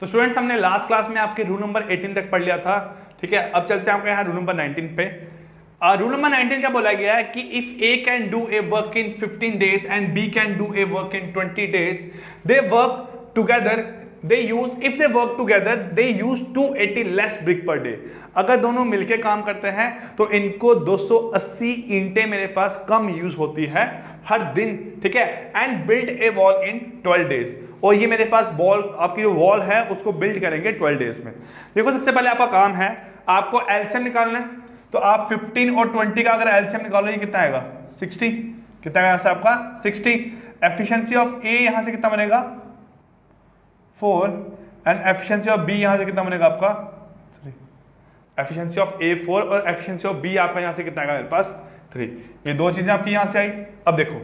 तो स्टूडेंट्स हमने last class में आपके रूल नंबर 18 तक पढ़ लिया था। ठीक है, अब चलते हैं आपके यहाँ रूल नंबर 19 पे। रूल नंबर 19 क्या बोला गया है कि if A can do a work in 15 days and B can do a work in 20 days they work together they use if they work together they use 280 less brick per day. अगर दोनों मिलके काम करते हैं तो इनको 280 ईंटें मेरे पास कम यूज होती है हर दिन। ठीक है, and build a wall in 12 days. और ये मेरे पास वॉल, आपकी जो वॉल है उसको बिल्ड करेंगे 12 डेज में। देखो सबसे पहले आपका काम है, आपको एलसीएम निकालना है। तो आप 15 और 20 का अगर एलसीएम निकालो ये कितना आएगा 60। कितना आएगा यहाँ से आपका 60। एफिशिएंसी ऑफ ए यहाँ से कितना बनेगा 4 एंड एफिशिएंसी ऑफ बी यहाँ से कितना बनेगा आपका 3। एफिशिएंसी ऑफ ए 4 और एफिशिएंसी ऑफ बी आपका यहाँ से कितना आएगा मेरे पास 3। ये दो चीजें आपकी यहाँ से आई। अब देखो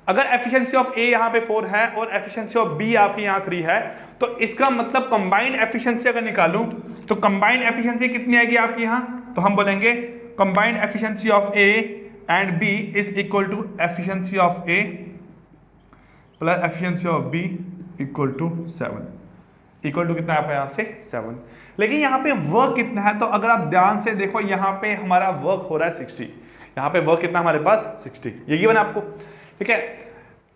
अगर एफिशिएंसी ऑफ ए यहाँ पे 4 है और एफिशिएंसी ऑफ बी आपकी यहाँ 3 है तो इसका मतलब कंबाइंड एफिशिएंसी अगर निकालूं तो कंबाइंड एफिशिएंसी कितनी आएगी आपकी यहाँ, तो हम बोलेंगे combined efficiency of A and B is equal to efficiency of A plus efficiency of B equal to 7। Equal to कितना है आपका यहाँ से 7। लेकिन यहाँ पे वर्क कितना है, तो अगर आप ध्यान से देखो यहाँ पे हमारा वर्क हो रहा है 60। यहाँ पे वर्क कितना हमारे पास 60, ये गिवन आपको। ठीक है,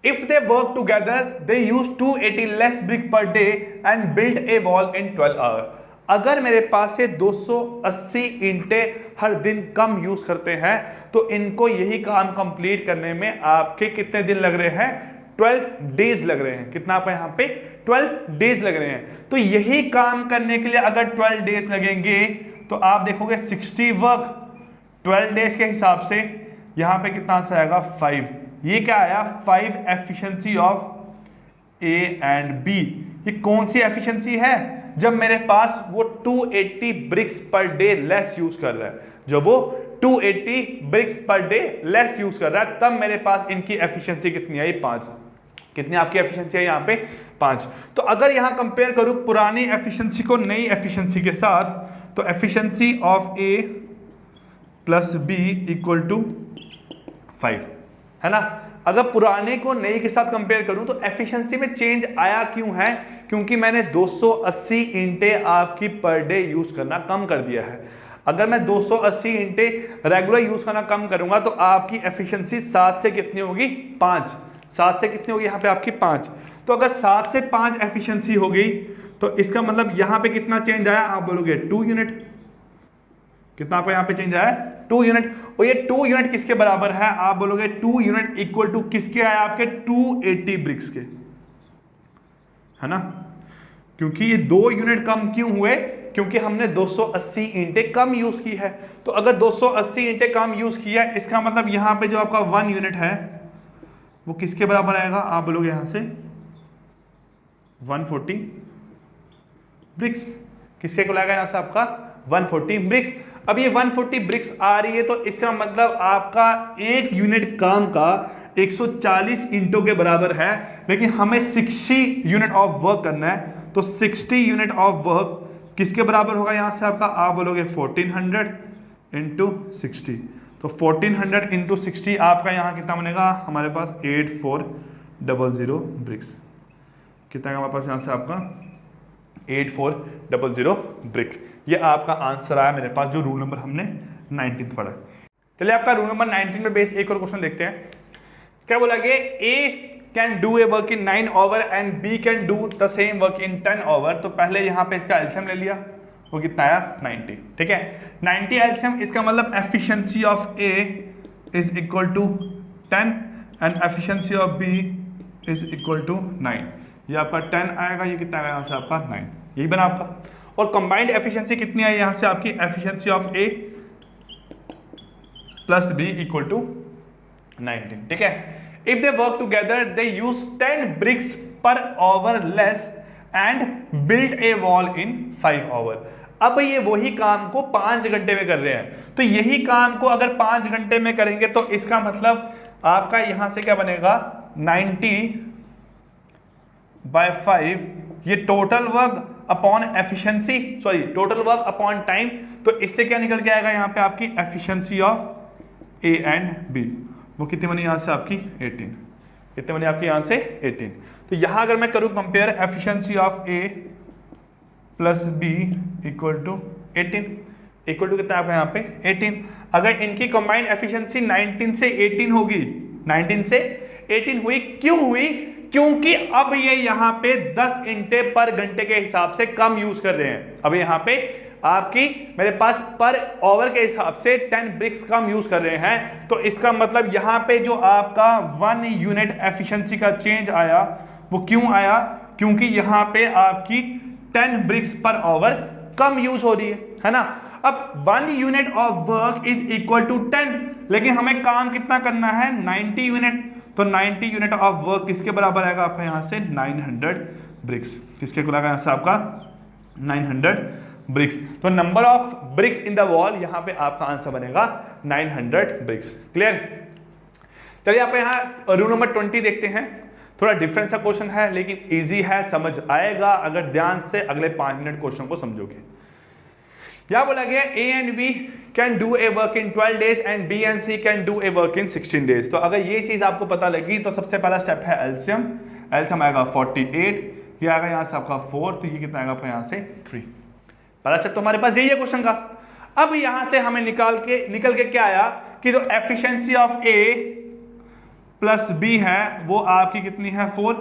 if they work together they use 280 less brick per day and build a wall in 12 hour. अगर मेरे पास से 280 ईंटें हर दिन कम यूज करते हैं तो इनको यही काम कंप्लीट करने में आपके कितने दिन लग रहे हैं 12 डेज लग रहे हैं। कितना आपका यहाँ पे 12 डेज लग रहे हैं। तो यही काम करने के लिए अगर 12 डेज लगेंगे तो आप देखोगे 60 वर्क 12 डेज के हिसाब से यहाँ पे कितना आंसर आएगा 5। ये क्या आया 5 efficiency of A and B. ये कौन सी एफिशिएंसी है, जब मेरे पास वो 280 BRICS per day less use कर रहा है। जब वो 280 BRICS per day less use कर रहा है तब मेरे पास इनकी एफिशिएंसी कितनी आई 5। कितनी आपकी एफिशिएंसी है यहाँ पे 5। तो अगर यहाँ कंपेयर करूं पुरानी एफिशिएंसी को नई एफिशिएंसी के साथ तो efficiency of A plus B equal to 5 है ना। अगर पुराने को नई के साथ कंपेयर करूं तो एफिशिएंसी में चेंज आया क्यों है, क्योंकि मैंने 280 ईंटें आपकी पर डे यूज करना कम कर दिया है। अगर मैं 280 ईंटें रेगुलर यूज करना कम करूंगा तो आपकी एफिशिएंसी 7 से कितनी होगी 5। 7 से कितनी होगी यहाँ पे आपकी 5। तो अगर 7 से 5 एफिशिएंसी हो गई तो इसका मतलब यहाँ पे कितना चेंज आया, आप बोलोगे 2 यूनिट। कितना आपको यहाँ पे चेंज आया 2 यूनिट। और ये 2 यूनिट किसके बराबर है, आप बोलोगे 2 यूनिट इक्वल टू किसके आया आपके 280 ब्रिक्स के, है ना। क्योंकि ये 2 यूनिट कम क्यों हुए, क्योंकि हमने 280 ईंटें कम यूज की है। तो अगर 280 ईंटें कम यूज की है इसका मतलब यहाँ पे जो आपका 1 यूनिट है वो किसके बराबर आएगा, आप बोलोगे यहाँ से 140 ब्रिक्स। किसके को आएगा यहाँ से आपका 140 ब्रिक्स। अब ये 140 ब्रिक्स आ रही है तो इसका मतलब आपका एक यूनिट काम का 140 ईंटों के बराबर है। लेकिन हमें 60 यूनिट ऑफ वर्क करना है तो 60 यूनिट ऑफ वर्क किसके बराबर होगा यहाँ से आपका, आप बोलोगे 1400 इंटू 60। तो 1400 इंटू 60 आपका यहाँ कितना बनेगा हमारे पास 8400 ब्रिक्स। कितना हमारे पास यहाँ से आपका 8400 ब्रिक। ये आपका आंसर आया मेरे पास जो रूल नंबर हमने 19 पढ़ा। चलिए आपका रूल नंबर 19 में बेस एक और क्वेश्चन देखते हैं। क्या बोला गया, A can do a work in 9 hour and B can do the same work in 10 hour. तो पहले यहाँ पे इसका एलसीएम ले लिया, वो कितना आया 90। ठीक है, 90 एलसीएम, इसका मतलब efficiency of A is equal to 10 and efficiency of B is equal to 9। ये आपका 10 आएगा, ये कितना आएगा यहाँ से आपका 9। यही बना आपका। और कंबाइंड एफिशिएंसी कितनी आई यहाँ से आपकी, efficiency of A plus B equal to 19। ठीक है, if they work together they use 10 bricks per hour less and build a wall in 5 hour. अब ये वही काम को 5 घंटे में कर रहे हैं। तो यही काम को अगर 5 घंटे में करेंगे तो इसका मतलब आपका यहां से क्या बनेगा 90/5। ये total work upon efficiency, sorry total work upon time. तो इससे क्या निकल के आएगा यहाँ पे आपकी efficiency of A and B, वो कितनी बनी यहाँ से आपकी 18। कितने बने आपके यहाँ से 18। तो यहाँ अगर मैं करूँ compare efficiency of A plus B equal to 18, equal to कितना आपका यहाँ पे 18। अगर इनकी कंबाइंड एफिशिएंसी 19 से 18 होगी, 19 से 18 हुई, क्यों हुई? क्योंकि अब ये यहाँ पे 10 इंटे पर घंटे के हिसाब से कम यूज कर रहे हैं। अब यहाँ पे आपकी मेरे पास पर ओवर के हिसाब से 10 ब्रिक्स कम यूज कर रहे हैं, तो इसका मतलब यहाँ पे जो आपका 1 यूनिट एफिशिएंसी का चेंज आया वो क्यों आया? क्योंकि यहाँ पे आपकी 10 ब्रिक्स पर ओवर कम यूज हो रही है ना। अब 1 unit of work is equal to 10, लेकिन हमें काम कितना करना है? 90 यूनिट। तो 90 यूनिट ऑफ वर्क किसके बराबर आएगा आपका यहाँ से? 900 ब्रिक्स। किसके बराबर यहाँ से आपका? 900 ब्रिक्स। तो number of BRICS in the wall यहाँ पे आपका आंसर बनेगा 900 ब्रिक्स। क्लियर? चलिए आप यहाँ रूल नंबर 20 देखते हैं। थोड़ा डिफरेंस का क्वेश्चन है लेकिन इजी है, समझ आएगा अगर ध्यान से अगले 5 मिनट क्वेश्चन को समझोगे। क्या बोला गया? A and B can do a work in 12 days and B and C can do a work in 16 days. तो अगर ये चीज आपको पता लगी तो सबसे पहला स्टेप है एलसीएम। एलसीएम आएगा 48, ये आएगा यहाँ से आपका 4, तो ये कितना आएगा आपका यहाँ से 3। पहला स्टेप तो हमारे पास यही है क्वेश्चन का। अब यहाँ से हमें निकल के क्या आया कि जो efficiency of A plus B है वो आपकी कितनी है? 4,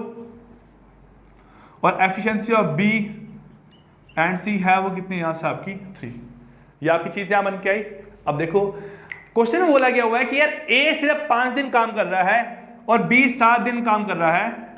और efficiency of B and C है वो कितनी यहाँ से आपकी 3। ये आपकी चीज यहां बन के आई। अब देखो क्वेश्चन में बोला गया हुआ है कि यार A सिर्फ 5 दिन काम कर रहा है और B 7 दिन काम कर रहा है।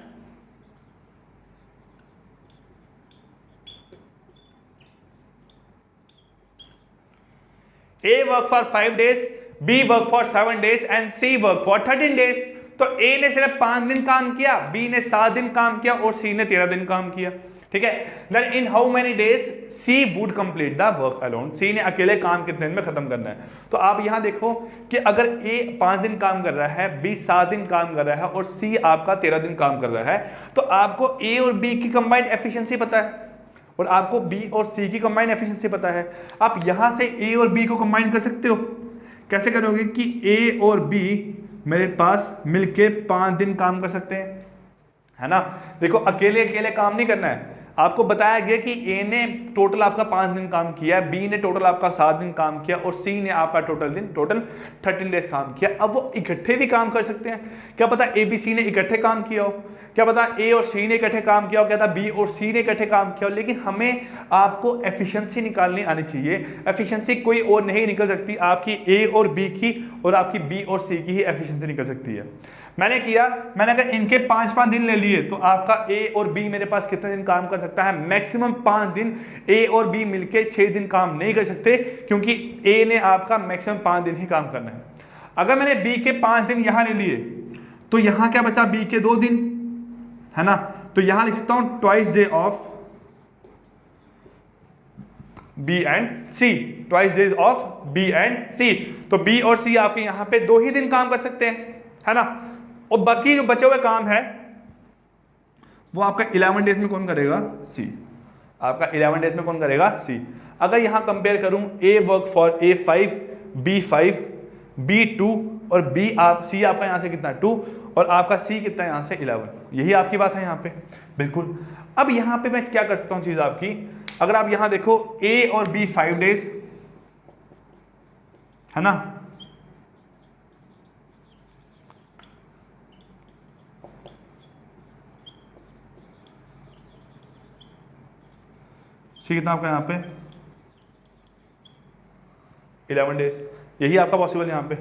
A work for 5 days, B work for 7 days and C work for 13 days. तो A ने सिर्फ 5 दिन काम किया, B ने 7 दिन काम किया और C ने 13 दिन काम किया। ठीक है। Then in how many days C would complete the work alone? C ने अकेले काम कितने दिन में खत्म करना है? तो आप यहां देखो कि अगर A 5 दिन काम कर रहा है, B 7 दिन काम कर रहा है और C आपका 13 दिन काम कर रहा है, तो आपको A और B की कंबाइंड एफिशिएंसी पता है और आपको B और C की कंबाइंड एफिशिएंसी पता है। आप यहां से A और B को कंबाइन कर सकते हो। कैसे करोगे कि A और B मेरे पास मिलके 5 दिन काम कर सकते हैं, है ना। देखो अकेले अकेले काम नहीं करना है। आपको बताया गया कि A ने टोटल आपका 5 दिन काम किया, B ने टोटल आपका 7 दिन काम किया और C ने आपका टोटल 13 डेज काम किया। अब वो इकट्ठे भी काम कर सकते हैं। क्या पता A B C ने इकट्ठे काम किया हो, क्या पता A और C ने इकट्ठे काम किया हो, क्या पता B और C ने इकट्ठे काम किया हो, लेकिन हमें आपको एफिशिएंसी निकालनी आनी चाहिए। एफिशिएंसी कोई और नहीं निकल सकती, आपकी A और B की और आपकी B और C की ही एफिशिएंसी निकल सकती है। मैंने अगर इनके 5-5 दिन ले लिए तो आपका A और B मेरे पास कितने दिन काम कर सकता है? मैक्सिमम 5 दिन। A और B मिलके 6 दिन काम नहीं कर सकते क्योंकि A ने आपका मैक्सिमम 5 दिन ही काम करना है। अगर मैंने B के 5 दिन यहां ले लिए तो यहां क्या बचा? B के 2 दिन, है ना। तो यहां लिख सकता हूं twice day of B and C, twice days of B and C। तो B और C आपके यहां पे 2 ही दिन काम कर सकते हैं, है ना। और बाकी जो बचे हुए काम है वो आपका 11 डेज में कौन करेगा? C। आपका 11 डेज में कौन करेगा? C। अगर यहां कंपेयर करूं A work for A5, B5, B2 और C आपका यहां से कितना 2 और आपका C कितना यहां से 11। यही आपकी बात है यहां पे, बिल्कुल। अब यहां पे मैं क्या कर सकता हूं चीज आपकी, अगर आप यहां देखो A और B 5 डेज, है ना। सी कितना आपका यहाँ पे 11 डेज, यही आपका पॉसिबल यहाँ पे।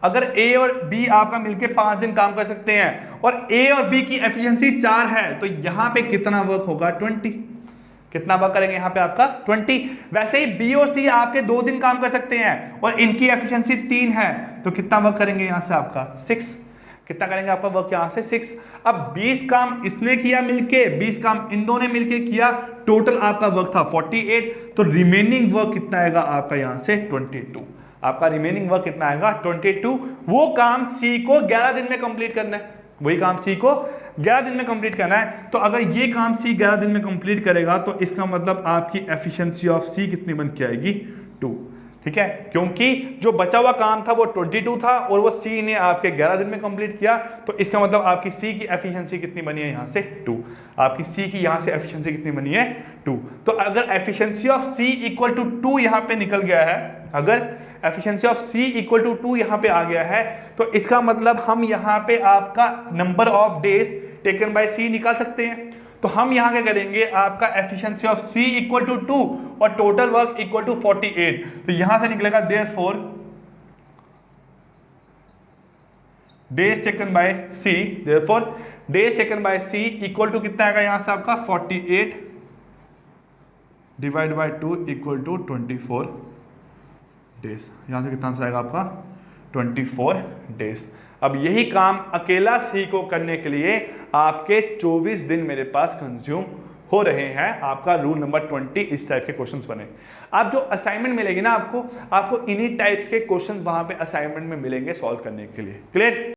अगर A और B आपका मिलके 5 दिन काम कर सकते हैं और A और B की एफिशिएंसी 4 है तो यहाँ पे कितना वर्क होगा? 20। कितना वर्क करेंगे यहाँ पे आपका? 20। वैसे ही B और C आपके 2 दिन काम कर सकते हैं और इनकी एफिशिएंसी 3 है तो कितना वर्क करेंगे यहाँ से आपका? 6। कितना करेंगे आपका वर्क यहाँ से? 6। अब 20 काम इसने किया मिलके, 20 काम इन दोनों ने मिलके किया, टोटल आपका वर्क था 48। तो रिमेनिंग वर्क कितना आएगा आपका यहाँ से? 22। आपका रिमेनिंग वर्क कितना आएगा? 22। वो काम C को 11 दिन में कंप्लीट करना है, वही काम C को 11 दिन में कंप्लीट करना है। तो अगर ये काम C 11 दिन में कंप्लीट करेगा तो इसका मतलब आपकी एफिशिएंसी ऑफ C कितनी बन के आएगी? 2। ठीक है, क्योंकि जो बचा हुआ काम था वो 22 था और वो सी ने आपके 11 दिन में कंप्लीट किया, तो इसका मतलब आपकी सी की एफिशिएंसी कितनी बनी है यहाँ से 2। आपकी सी की यहाँ से एफिशिएंसी कितनी बनी है 2। तो अगर efficiency of C equal to 2 यहाँ पे निकल गया है, अगर efficiency of C equal to 2 यहाँ पे आ गया है, तो इसका मतलब हम यहाँ पे आपका number of days taken by C निकाल सकते हैं। तो हम यहां क्या करेंगे, आपका efficiency of C equal to 2 और टोटल वर्क इक्वल टू 48, तो यहां से निकलेगा therefore days taken by C, therefore days taken by C equal to कितना आएगा यहां से आपका 48 divide by 2 equal to 24 days. यहां से कितना आंसर आएगा आपका 24 डेज। अब यही काम अकेला सी को करने के लिए आपके 24 दिन मेरे पास कंज्यूम हो रहे हैं। आपका रूल नंबर 20 इस टाइप के क्वेश्चंस बने। आप जो असाइनमेंट मिलेगी ना आपको इन्हीं टाइप्स के क्वेश्चंस वहां पे असाइनमेंट में मिलेंगे सॉल्व करने के लिए। क्लियर?